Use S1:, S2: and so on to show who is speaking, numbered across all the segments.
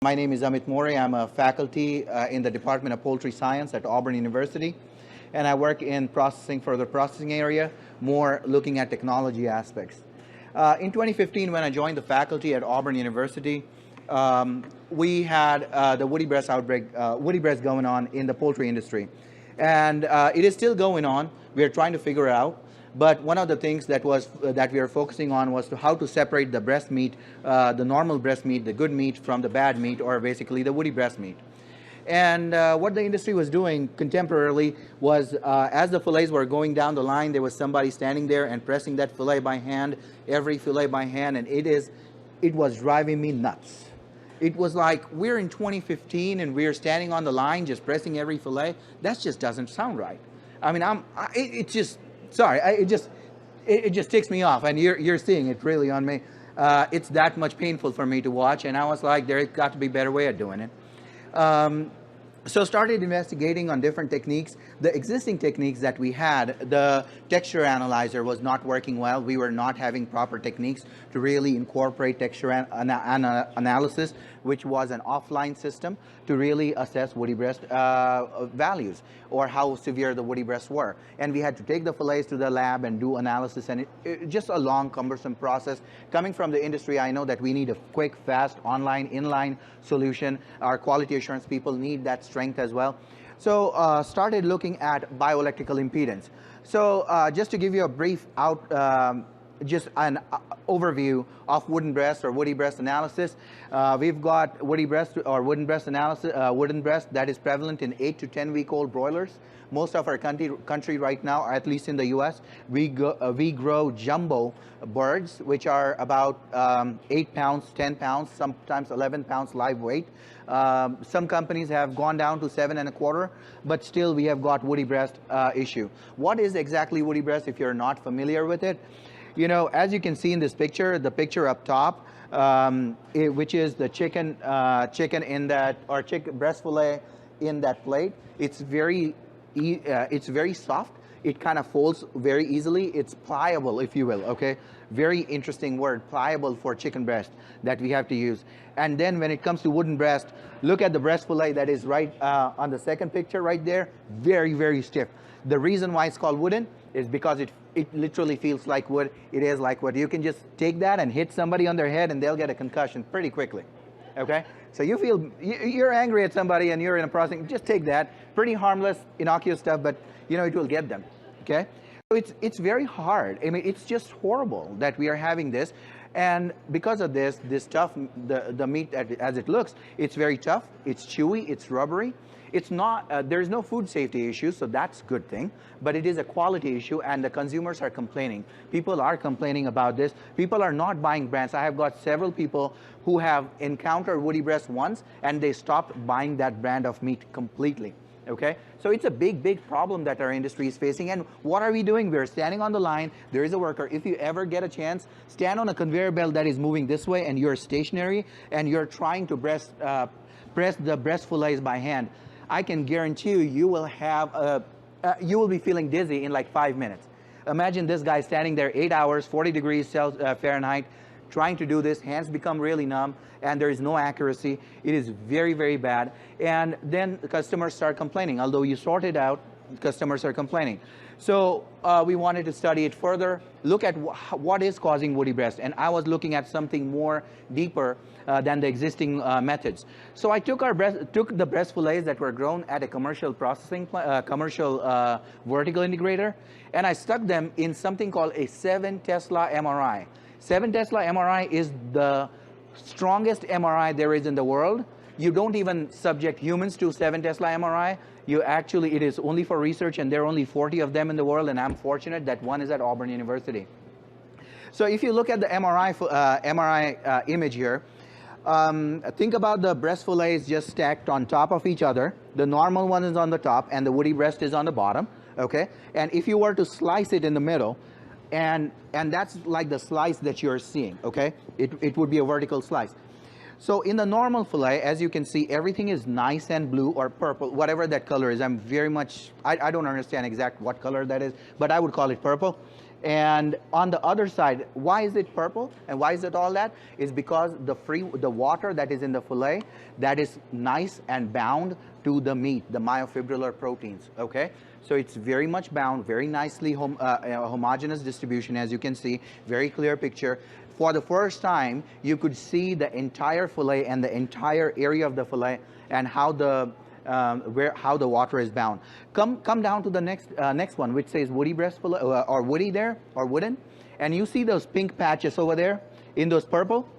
S1: My name is Amit Morey. I'm a faculty in the Department of Poultry Science at Auburn University, and I work in further processing area, more looking at technology aspects. In 2015, when I joined the faculty at Auburn University, we had the woody breast outbreak, woody breast going on in the poultry industry. And it is still going on. We are trying to figure it out. But one of the things that we are focusing on was how to separate the breast meat, the normal breast meat, the good meat from the bad meat, or basically the woody breast meat. And what the industry was doing contemporarily was, as the fillets were going down the line, there was somebody standing there and pressing that fillet by hand, every fillet by hand, and it was driving me nuts. It was like, we're in 2015 and we're standing on the line just pressing every fillet. That just doesn't sound right. I mean, it just ticks me off, and you're seeing it really on me. It's that much painful for me to watch, and I was like, there's got to be a better way of doing it. So started investigating on different techniques. The existing techniques that we had, the texture analyzer was not working well. We were not having proper techniques to really incorporate texture analysis, which was an offline system to really assess woody breast values, or how severe the woody breasts were. And we had to take the fillets to the lab and do analysis, and it just a long, cumbersome process. Coming from the industry, I know that we need a quick, fast, online, inline solution. Our quality assurance people need that strength as well. So started looking at bioelectrical impedance. So just to give you a brief just an overview of wooden breast or woody breast analysis. We've got woody breast or wooden breast analysis, wooden breast that is prevalent in 8 to 10 week old broilers. Most of our country right now, or at least in the US, we grow jumbo birds, which are about 8 pounds, 10 pounds, sometimes 11 pounds live weight. Some companies have gone down to 7.25, but still we have got woody breast issue. What is exactly woody breast if you're not familiar with it? You know, as you can see in this picture, the picture up top, which is the chicken in that, or chicken breast fillet in that plate, it's very soft. It kind of folds very easily. It's pliable, if you will, okay? Very interesting word, pliable, for chicken breast that we have to use. And then when it comes to wooden breast, look at the breast fillet that is right on the second picture right there. Very, very stiff. The reason why it's called wooden is because it literally feels like wood. It is like wood. You can just take that and hit somebody on their head and they'll get a concussion pretty quickly, okay? So you feel, you're angry at somebody and you're in a processing, just take that. Pretty harmless, innocuous stuff, but you know, it will get them, okay? So it's very hard. I mean, it's just horrible that we are having this. And because of this tough, the meat as it looks, it's very tough, it's chewy, it's rubbery. It's not, there's no food safety issue, so that's a good thing, but it is a quality issue, and the consumers are complaining. People are complaining about this. People are not buying brands. I have got several people who have encountered woody breast once, and they stopped buying that brand of meat completely, okay? So it's a big, big problem that our industry is facing, and what are we doing? We're standing on the line. There is a worker. If you ever get a chance, stand on a conveyor belt that is moving this way, and you're stationary, and you're trying to press the breast fillets by hand. I can guarantee you will have you will be feeling dizzy in like 5 minutes. Imagine this guy standing there 8 hours, 40 degrees Fahrenheit, trying to do this. Hands become really numb, and there is no accuracy. It is very, very bad. And then the customers start complaining. Although you sort it out, customers are complaining. So we wanted to study it further, look at what is causing woody breast. And I was looking at something more deeper than the existing methods. So I took the breast fillets that were grown at a commercial processing, commercial vertical integrator, and I stuck them in something called a 7 Tesla MRI. 7 Tesla MRI is the strongest MRI there is in the world. You don't even subject humans to 7 Tesla MRI. It is only for research, and there are only 40 of them in the world, and I'm fortunate that one is at Auburn University. So if you look at the MRI image here, think about the breast fillets just stacked on top of each other. The normal one is on the top, and the woody breast is on the bottom, okay? And if you were to slice it in the middle, and that's like the slice that you're seeing, okay? It would be a vertical slice. So in the normal fillet, as you can see, everything is nice and blue or purple, whatever that color is. I'm very much, I don't understand exact what color that is, but I would call it purple. And on the other side, why is it purple and why is it all that? Is because the water that is in the fillet, that is nice and bound to the meat, the myofibrillar proteins, okay? So it's very much bound, very nicely homogeneous distribution, as you can see, very clear picture. For the first time, you could see the entire fillet and the entire area of the fillet and how the water is bound. Come down to the next one, which says woody breast fillet or woody there or wooden, and you see those pink patches over there in those purple.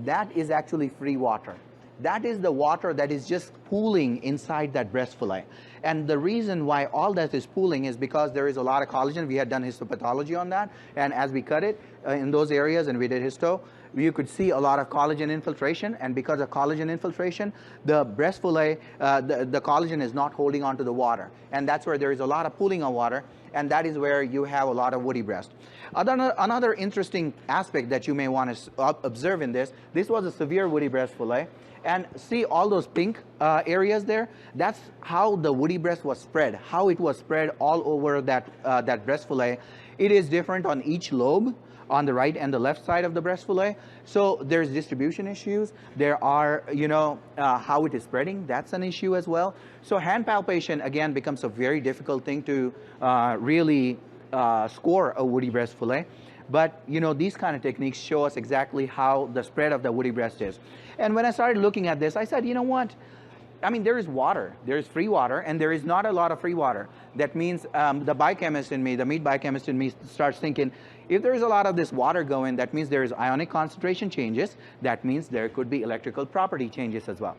S1: That is actually free water. That is the water that is just pooling inside that breast fillet. And the reason why all that is pooling is because there is a lot of collagen. We had done histopathology on that, and as we cut it in those areas and we did histo, you could see a lot of collagen infiltration, and because of collagen infiltration, the breast fillet, the collagen is not holding on to the water, and that's where there is a lot of pooling of water, and that is where you have a lot of woody breast. Another interesting aspect that you may want to observe in this was a severe woody breast fillet, and see all those pink areas there? That's how the woody breast was spread, how it was spread all over that breast fillet. It is different on each lobe, on the right and the left side of the breast fillet. So there's distribution issues. There are, how it is spreading, that's an issue as well. So hand palpation, again, becomes a very difficult thing to really score a woody breast fillet. But, these kind of techniques show us exactly how the spread of the woody breast is. And when I started looking at this, I said, you know what? I mean, there is water, there is free water, and there is not a lot of free water. That means the biochemist in me, the meat biochemist in me starts thinking, if there is a lot of this water going, that means there is ionic concentration changes. That means there could be electrical property changes as well.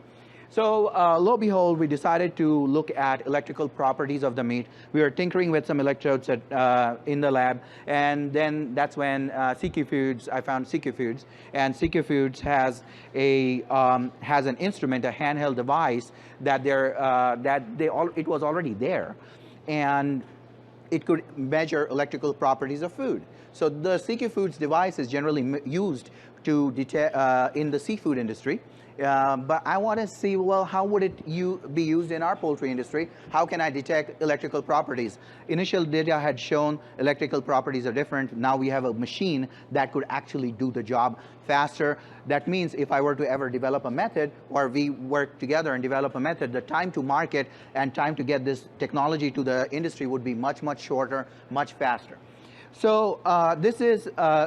S1: So lo and behold, we decided to look at electrical properties of the meat. We were tinkering with some electrodes in the lab, and then that's when CQ Foods, I found CQ Foods, and CQ Foods has an instrument, a handheld device that it was already there, and it could measure electrical properties of food. So the CQ Foods device is generally used to detect in the seafood industry. But I want to see, well, how would it be used in our poultry industry? How can I detect electrical properties? Initial data had shown electrical properties are different. Now we have a machine that could actually do the job faster. That means if I were to ever develop a method, or we work together and develop a method, the time to market and time to get this technology to the industry would be much, much shorter, much faster. So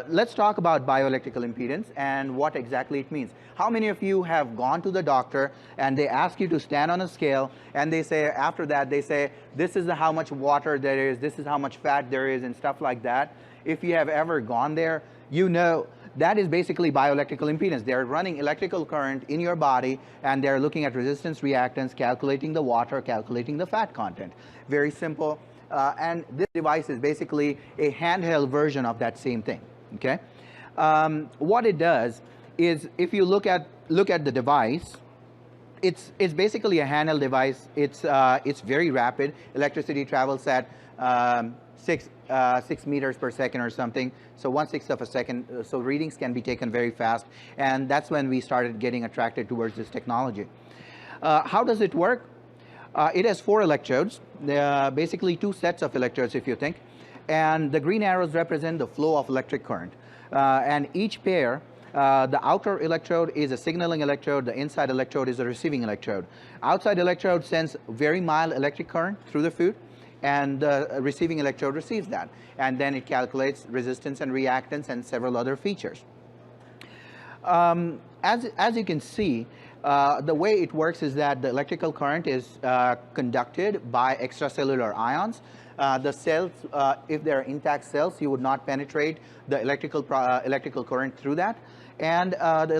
S1: let's talk about bioelectrical impedance and what exactly it means. How many of you have gone to the doctor and they ask you to stand on a scale, and they say, after that, they say, this is how much water there is, this is how much fat there is, and stuff like that? If you have ever gone there, you know that is basically bioelectrical impedance. They're running electrical current in your body, and they're looking at resistance reactance, calculating the water, calculating the fat content. Very simple. And this device is basically a handheld version of that same thing, okay? What it does is, if you look at the device, it's basically a handheld device. It's very rapid. Electricity travels at 6 meters per second or something, so 1/6 of a second, so readings can be taken very fast, and that's when we started getting attracted towards this technology. How does it work? It has 4 electrodes, basically 2 sets of electrodes if you think, and the green arrows represent the flow of electric current. And each pair, the outer electrode is a signaling electrode, the inside electrode is a receiving electrode. Outside electrode sends very mild electric current through the food, and the receiving electrode receives that. And then it calculates resistance and reactance and several other features. As you can see, the way it works is that the electrical current is conducted by extracellular ions. The cells, if they're intact cells, you would not penetrate the electrical current through that. And the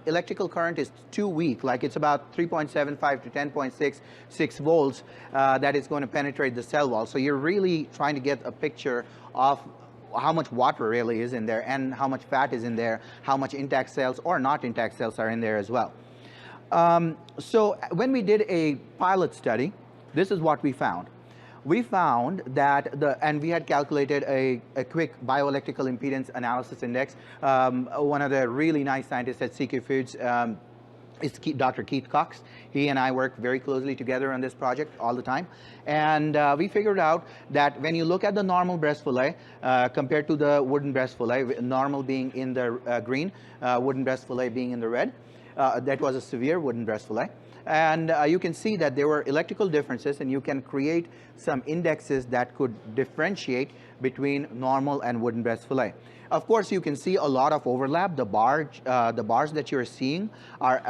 S1: electrical current is too weak, like it's about 3.75 to 10.66 volts that is going to penetrate the cell wall. So you're really trying to get a picture of how much water really is in there, and how much fat is in there, how much intact cells or not intact cells are in there as well. So when we did a pilot study, this is what we found. We found that and we had calculated a quick bioelectrical impedance analysis index. One of the really nice scientists at CQ Foods It's Dr. Keith Cox. He and I work very closely together on this project all the time. And we figured out that when you look at the normal breast fillet compared to the wooden breast fillet, normal being in the green, wooden breast fillet being in the red, that was a severe wooden breast fillet. And you can see that there were electrical differences, and you can create some indexes that could differentiate between normal and wooden breast fillet. Of course, you can see a lot of overlap. The bars that you're seeing are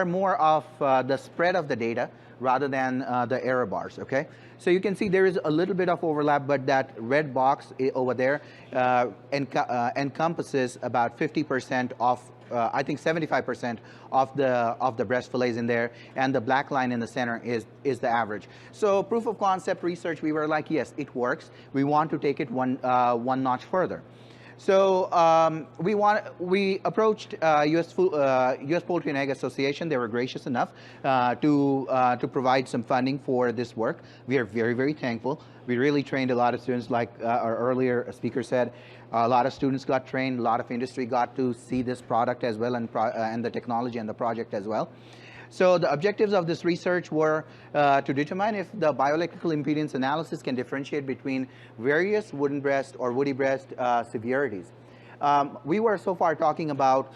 S1: more of the spread of the data rather than the error bars, okay? So you can see there is a little bit of overlap, but that red box over there encompasses about 50% of I think 75% of the breast fillets in there, and the black line in the center is the average. So proof of concept research, we were like, yes, it works. We want to take it one notch further. So we approached US Poultry and Egg Association. They were gracious enough to provide some funding for this work. We are very, very thankful. We really trained a lot of students, like our earlier speaker said. A lot of students got trained, a lot of industry got to see this product as well, and the technology and the project as well. So the objectives of this research were to determine if the bioelectrical impedance analysis can differentiate between various wooden breast or woody breast severities. We were so far talking about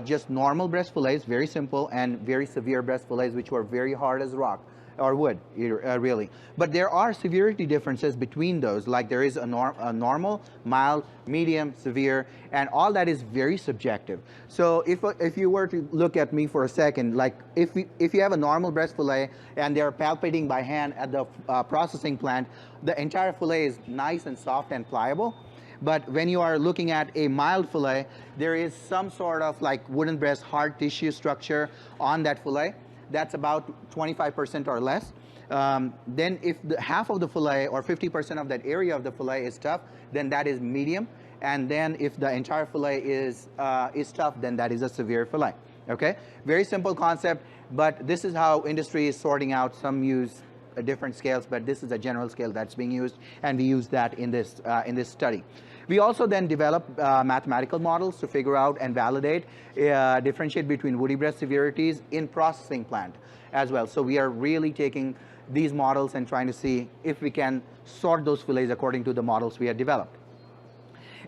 S1: just normal breast fillets, very simple, and very severe breast fillets, which were very hard as rock. Or wood, really. But there are severity differences between those, like there is a normal, mild, medium, severe, and all that is very subjective. So if you were to look at me for a second, like if you have a normal breast fillet and they're palpating by hand at the processing plant, the entire fillet is nice and soft and pliable. But when you are looking at a mild fillet, there is some sort of like wooden breast hard tissue structure on that fillet. That's about 25% or less. Then if half of the fillet or 50% of that area of the fillet is tough, then that is medium. And then if the entire fillet is tough, then that is a severe fillet. Okay? Very simple concept, but this is how industry is sorting out. Some use different scales, but this is a general scale that's being used, and we use that in this study. We also then develop mathematical models to figure out and validate, differentiate between woody breast severities in processing plant as well. So we are really taking these models and trying to see if we can sort those fillets according to the models we have developed.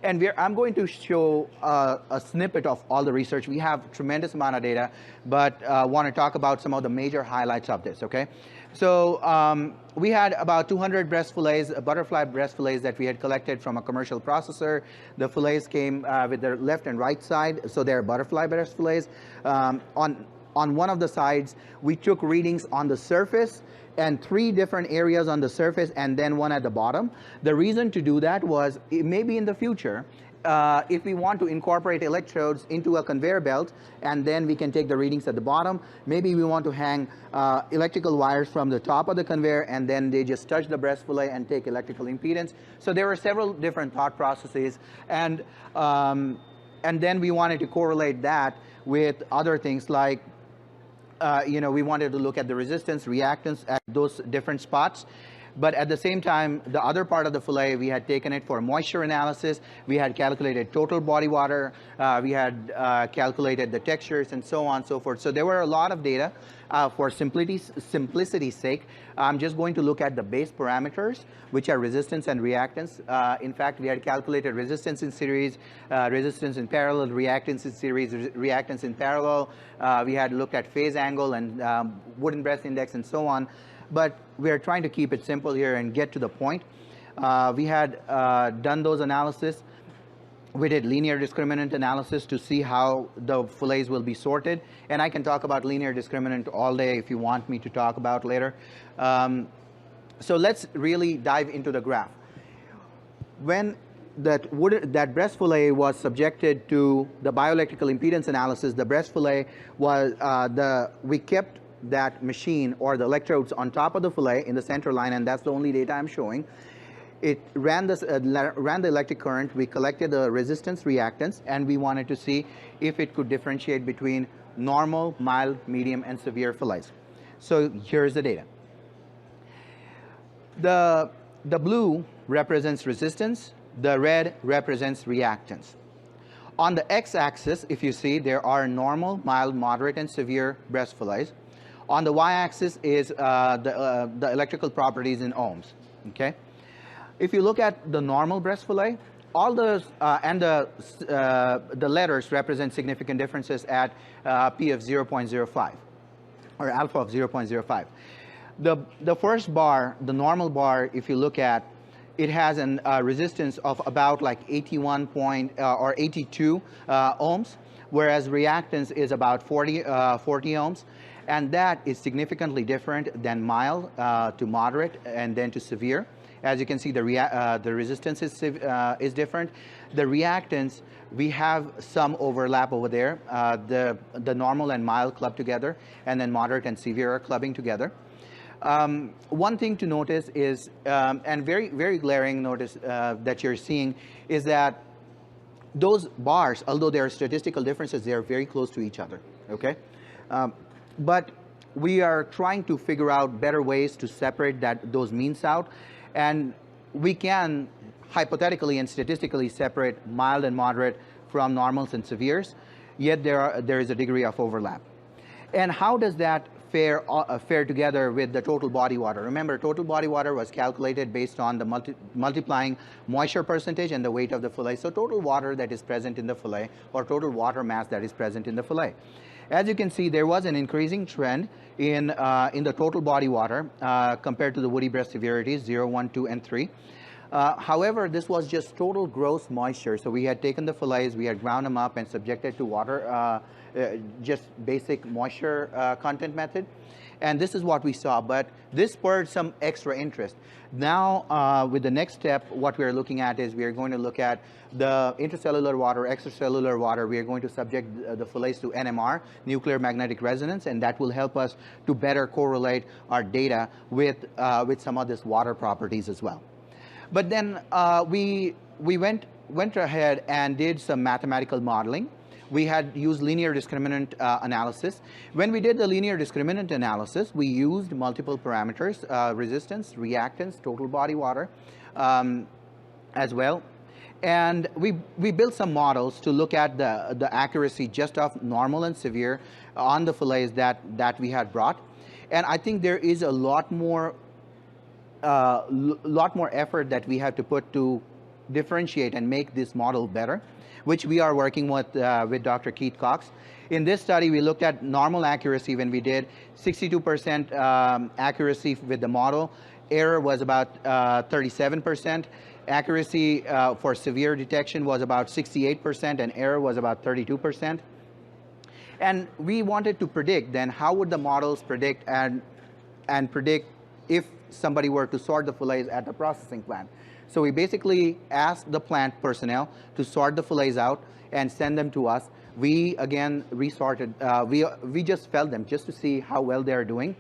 S1: And I'm going to show a snippet of all the research. We have a tremendous amount of data, but want to talk about some of the major highlights of this, okay? So we had about 200 breast fillets, butterfly breast fillets that we had collected from a commercial processor. The fillets came with their left and right side, so they're butterfly breast fillets. On one of the sides, we took readings on the surface and 3 different areas on the surface and then one at the bottom. The reason to do that was maybe in the future, if we want to incorporate electrodes into a conveyor belt and then we can take the readings at the bottom, maybe we want to hang electrical wires from the top of the conveyor and then they just touch the breast fillet and take electrical impedance. So there were several different thought processes, and then we wanted to correlate that with other things like we wanted to look at the resistance, reactance at those different spots. But at the same time, the other part of the fillet, we had taken it for moisture analysis. We had calculated total body water. We had calculated the textures and so on and so forth. So there were a lot of data. For simplicity's sake, I'm just going to look at the base parameters, which are resistance and reactance. In fact, we had calculated resistance in series, resistance in parallel, reactance in series, reactance in parallel. We had looked at phase angle and wooden breast index and so on. But we are trying to keep it simple here and get to the point. We had done those analysis. We did linear discriminant analysis to see how the fillets will be sorted. And I can talk about linear discriminant all day if you want me to talk about later. So let's really dive into the graph. When that breast fillet was subjected to the bioelectrical impedance analysis, the breast fillet was, we kept that machine or the electrodes on top of the fillet in the center line, and that's the only data I'm showing. It ran the electric current. We collected the resistance reactance, and we wanted to see if it could differentiate between normal, mild, medium, and severe fillets. So here's the data. The blue represents resistance. The red represents reactance. On the x-axis, if you see, there are normal, mild, moderate, and severe breast fillets. On the y-axis is the electrical properties in ohms. Okay. If you look at the normal breast fillet, all those and the letters represent significant differences at P of 0.05 or alpha of 0.05. The first bar, the normal bar, if you look at, it has a resistance of about like 81 or 82 ohms, whereas reactance is about 40 ohms, and that is significantly different than mild to moderate and then to severe. As you can see, the resistance is different. The reactance, we have some overlap over there. The normal and mild club together, and then moderate and severe are clubbing together. One thing to notice is, and very glaring notice that you're seeing, is that those bars, although there are statistical differences, they are very close to each other, okay? But we are trying to figure out better ways to separate those means out, and we can hypothetically and statistically separate mild and moderate from normals and severes, yet there is a degree of overlap. And how does that fare together with the total body water? Remember, total body water was calculated based on the multiplying moisture percentage and the weight of the fillet. So total water that is present in the fillet, or total water mass that is present in the fillet. As you can see, there was an increasing trend in the total body water compared to the woody breast severities 0, 1, 2, and 3. However, this was just total gross moisture. So we had taken the fillets, we had ground them up and subjected to water, just basic moisture content method. And this is what we saw, but this spurred some extra interest. Now, with the next step, what we're looking at is we are going to look at the intercellular water, extracellular water. We are going to subject the fillets to NMR, nuclear magnetic resonance, and that will help us to better correlate our data with some of this water properties as well. But then we went ahead and did some mathematical modeling. We had used linear discriminant analysis. When we did the linear discriminant analysis, we used multiple parameters, resistance, reactance, total body water as well. And we built some models to look at the accuracy just of normal and severe on the fillets that we had brought. And I think there is a lot more effort that we have to put to differentiate and make this model better, which we are working with Dr. Keith Cox. In this study, we looked at normal accuracy when we did 62% accuracy with the model. Error was about 37%. Accuracy for severe detection was about 68%, and error was about 32%. And we wanted to predict then how would the models predict and predict if somebody were to sort the fillets at the processing plant. So we basically asked the plant personnel to sort the fillets out and send them to us. We again resorted, we just felt them just to see how well they're doing.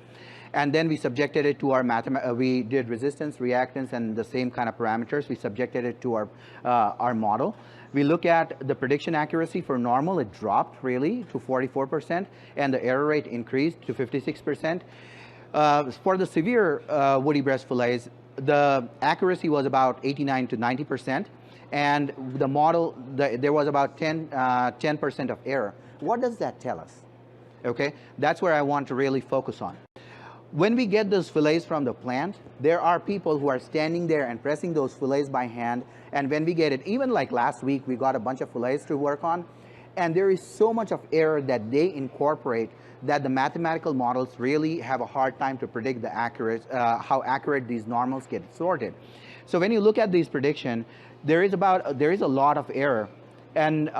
S1: And then we subjected it to our we did resistance, reactance, and the same kind of parameters. We subjected it to our model. We look at the prediction accuracy for normal. It dropped really to 44%, and the error rate increased to 56%. For the severe woody breast fillets, the accuracy was about 89 to 90%, and the model, there was about 10% of error. What does that tell us? Okay, that's where I want to really focus on. When we get those fillets from the plant, there are people who are standing there and pressing those fillets by hand, and when we get it, even like last week, we got a bunch of fillets to work on, and there is so much of error that they incorporate that the mathematical models really have a hard time to predict the how accurate these normals get sorted. So when you look at these prediction, there is a lot of error, and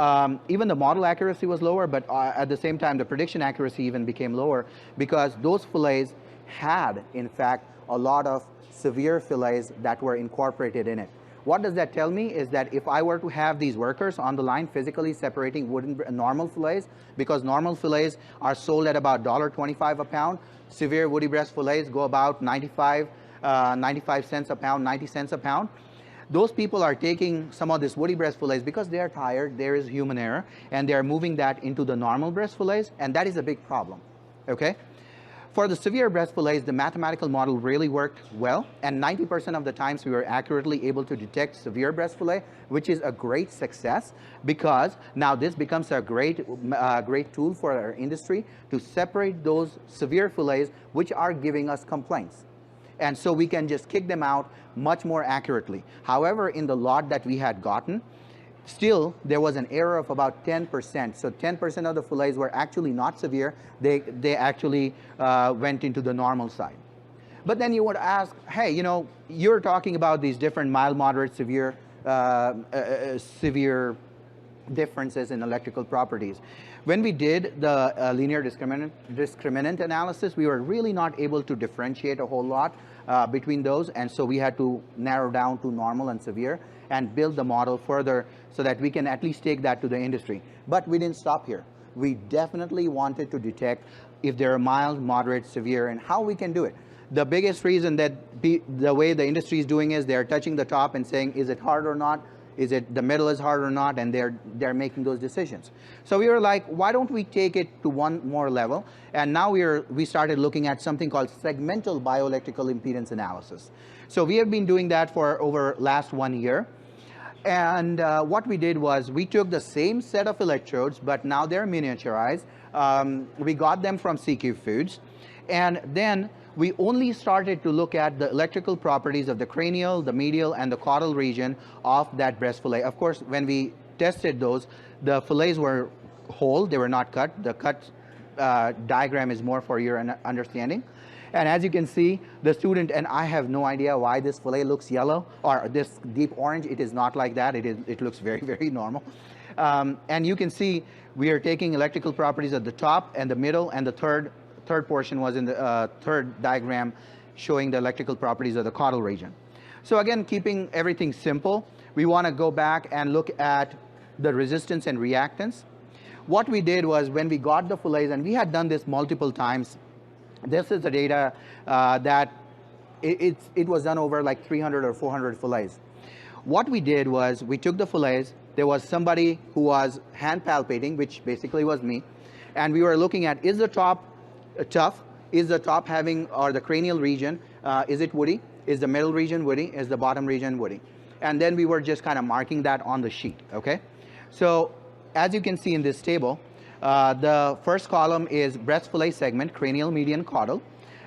S1: even the model accuracy was lower, but at the same time the prediction accuracy even became lower because those fillets had in fact a lot of severe fillets that were incorporated in it. What does that tell me is that if I were to have these workers on the line physically separating normal fillets, because normal fillets are sold at about $1.25 a pound, severe woody breast fillets go about 95 cents a pound, 90 cents a pound. Those people are taking some of this woody breast fillets because they are tired, there is human error, and they are moving that into the normal breast fillets, and that is a big problem, okay? For the severe breast fillets, the mathematical model really worked well, and 90% of the times we were accurately able to detect severe breast fillet, which is a great success, because now this becomes a great tool for our industry to separate those severe fillets which are giving us complaints. And so we can just kick them out much more accurately. However, in the lot that we had gotten, still, there was an error of about 10%. So 10% of the fillets were actually not severe. They actually went into the normal side. But then you would ask, hey, you know, you're talking about these different mild, moderate, severe, severe differences in electrical properties. When we did the linear discriminant analysis, we were really not able to differentiate a whole lot between those, and so we had to narrow down to normal and severe and build the model further so that we can at least take that to the industry. But we didn't stop here. We definitely wanted to detect if they're mild, moderate, severe, and how we can do it. The biggest reason that the way the industry is doing is they're touching the top and saying, is it hard or not? Is it the middle is hard or not? And they're making those decisions. So we were like, why don't we take it to one more level? And now we started looking at something called segmental bioelectrical impedance analysis. So we have been doing that for over last 1 year. And what we did was we took the same set of electrodes, but now they're miniaturized. We got them from CQ Foods. And then we only started to look at the electrical properties of the cranial, the medial, and the caudal region of that breast fillet. Of course, when we tested those, the fillets were whole, they were not cut. The cut diagram is more for your understanding. And as you can see, the student and I have no idea why this fillet looks yellow or this deep orange. It is not like that. It looks very, very normal. And you can see we are taking electrical properties at the top and the middle, and the third portion was in the third diagram showing the electrical properties of the caudal region. So again, keeping everything simple, we want to go back and look at the resistance and reactance. What we did was when we got the fillets, and we had done this multiple times, this is the data that it was done over like 300 or 400 fillets. What we did was we took the fillets, there was somebody who was hand palpating, which basically was me, and we were looking at, is the top tough? Is the top having, or the cranial region, is it woody? Is the middle region woody? Is the bottom region woody? And then we were just kind of marking that on the sheet, okay? So as you can see in this table, the first column is breast fillet segment, cranial, median, caudal.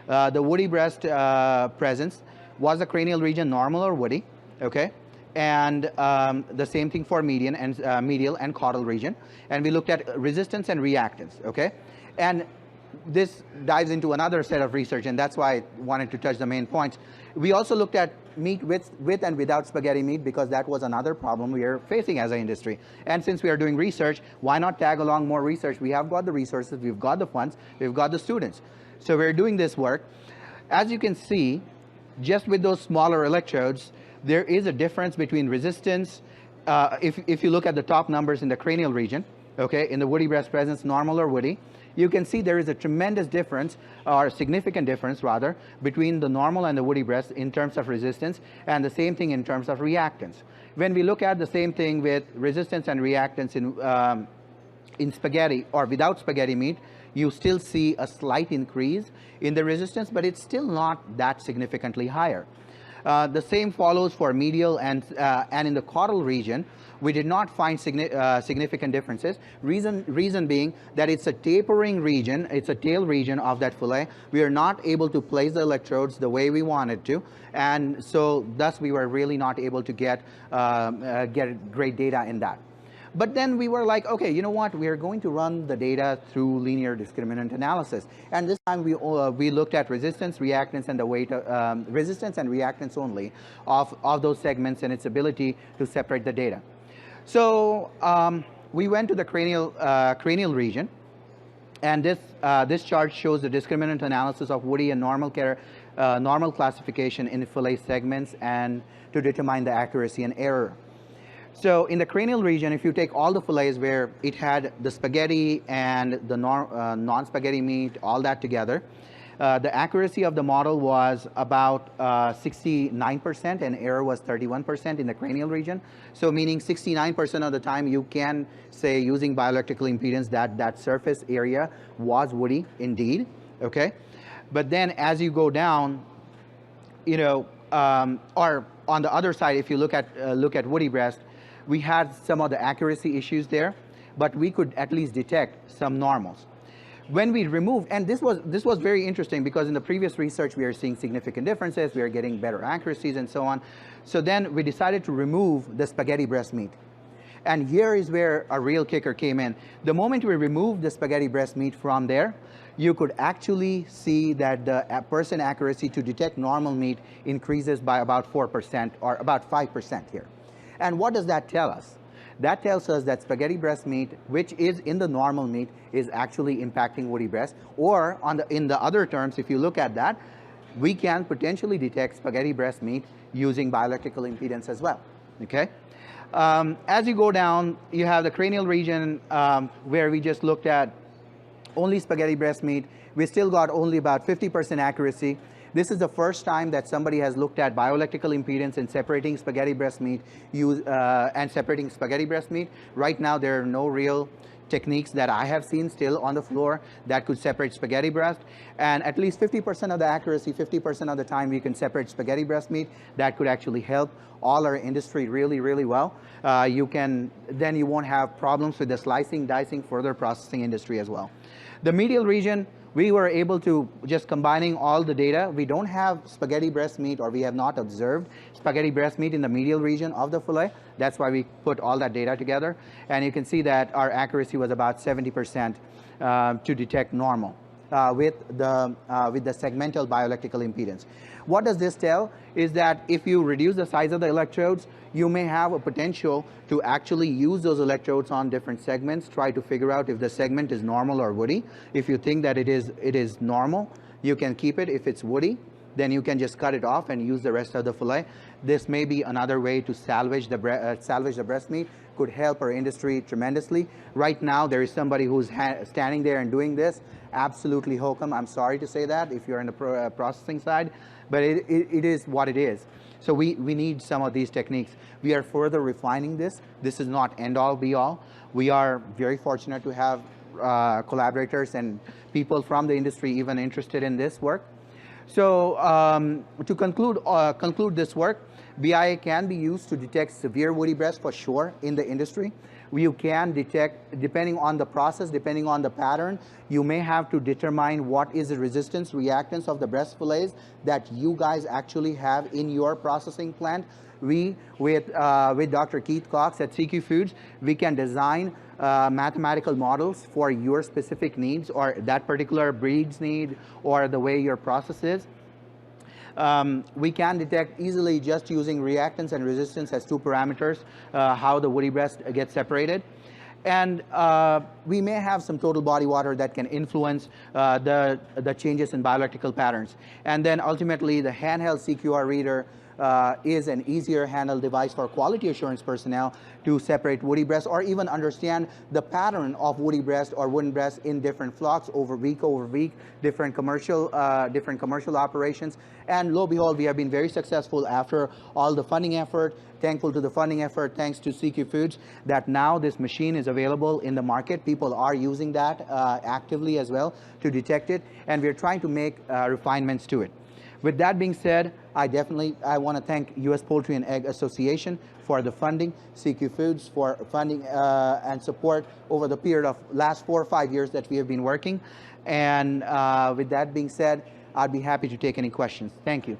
S1: The woody breast presence, was the cranial region normal or woody, okay? And the same thing for median and medial and caudal region. And we looked at resistance and reactance, okay? And this dives into another set of research, and that's why I wanted to touch the main points. We also looked at meat with and without spaghetti meat, because that was another problem we are facing as an industry. And since we are doing research, why not tag along more research? We have got the resources, we've got the funds, we've got the students. So we're doing this work. As you can see, just with those smaller electrodes, there is a difference between resistance. If you look at the top numbers in the cranial region, okay, in the woody breast presence, normal or woody, you can see there is a tremendous difference, or a significant difference rather, between the normal and the woody breast in terms of resistance, and the same thing in terms of reactance. When we look at the same thing with resistance and reactance in spaghetti or without spaghetti meat, you still see a slight increase in the resistance, but it's still not that significantly higher. The same follows for medial and in the caudal region. We did not find significant differences. Reason being that it's a tapering region, it's a tail region of that fillet. We are not able to place the electrodes the way we wanted to, and so thus we were really not able to get great data in that. But then we were like, okay, you know what? We are going to run the data through linear discriminant analysis. And this time we looked at resistance, reactance, and the weight, resistance and reactance only of those segments and its ability to separate the data. So we went to the cranial region, and this chart shows the discriminant analysis of woody and normal classification in fillet segments, and to determine the accuracy and error. So in the cranial region, if you take all the fillets where it had the spaghetti and the non-spaghetti meat, all that together, the accuracy of the model was about 69%, and error was 31% in the cranial region. So meaning 69% of the time you can say, using bioelectrical impedance, that surface area was woody indeed, okay? But then as you go down, you know, or on the other side, if you look at woody breast, we had some of the accuracy issues there, but we could at least detect some normals. When we removed, and this was very interesting because in the previous research we are seeing significant differences, we are getting better accuracies and so on. So then we decided to remove the spaghetti breast meat. And here is where a real kicker came in. The moment we removed the spaghetti breast meat from there, you could actually see that the person accuracy to detect normal meat increases by about 4% or about 5% here. And what does that tell us? That tells us that spaghetti breast meat, which is in the normal meat, is actually impacting woody breast. Or in the other terms, if you look at that, we can potentially detect spaghetti breast meat using bioelectrical impedance as well, okay? As you go down, you have the cranial region where we just looked at only spaghetti breast meat. We still got only about 50% accuracy. This is the first time that somebody has looked at bioelectrical impedance and separating spaghetti breast meat Right now, there are no real techniques that I have seen still on the floor that could separate spaghetti breast. And at least 50% of the accuracy, 50% of the time we can separate spaghetti breast meat. That could actually help all our industry really, really well. Then you won't have problems with the slicing, dicing, further processing industry as well. The medial region, we were able to, just combining all the data, we don't have spaghetti breast meat, or we have not observed spaghetti breast meat in the medial region of the fillet. That's why we put all that data together. And you can see that our accuracy was about 70% to detect normal with the segmental bioelectrical impedance. What does this tell? Is that if you reduce the size of the electrodes, you may have a potential to actually use those electrodes on different segments, try to figure out if the segment is normal or woody. If you think that it is normal, you can keep it. If it's woody, then you can just cut it off and use the rest of the fillet. This may be another way to salvage the breast meat. Could help our industry tremendously. Right now, there is somebody who's standing there and doing this. Absolutely hokum. I'm sorry to say that if you're in the processing side, but it is what it is. So we need some of these techniques. We are further refining this. This is not end all be all. We are very fortunate to have collaborators and people from the industry even interested in this work. So to conclude this work, BIA can be used to detect severe woody breast for sure in the industry. You can detect, depending on the process, depending on the pattern, you may have to determine what is the resistance, reactance of the breast fillets that you guys actually have in your processing plant. We, with Dr. Keith Cox at CQ Foods, we can design mathematical models for your specific needs or that particular breed's need or the way your process is. We can detect easily just using reactance and resistance as two parameters how the woody breast gets separated. And we may have some total body water that can influence the changes in bioelectrical patterns. And then ultimately the handheld CQR reader is an easier handheld device for quality assurance personnel to separate woody breast or even understand the pattern of woody breast or wooden breast in different flocks over week, different commercial operations. And lo and behold, we have been very successful after all the funding effort. Thankful to the funding effort, thanks to CQ Foods, that now this machine is available in the market. People are using that actively as well to detect it, and we're trying to make refinements to it. With that being said, I want to thank U.S. Poultry and Egg Association for the funding, CQ Foods for funding and support over the period of last 4 or 5 years that we have been working. And with that being said, I'd be happy to take any questions. Thank you.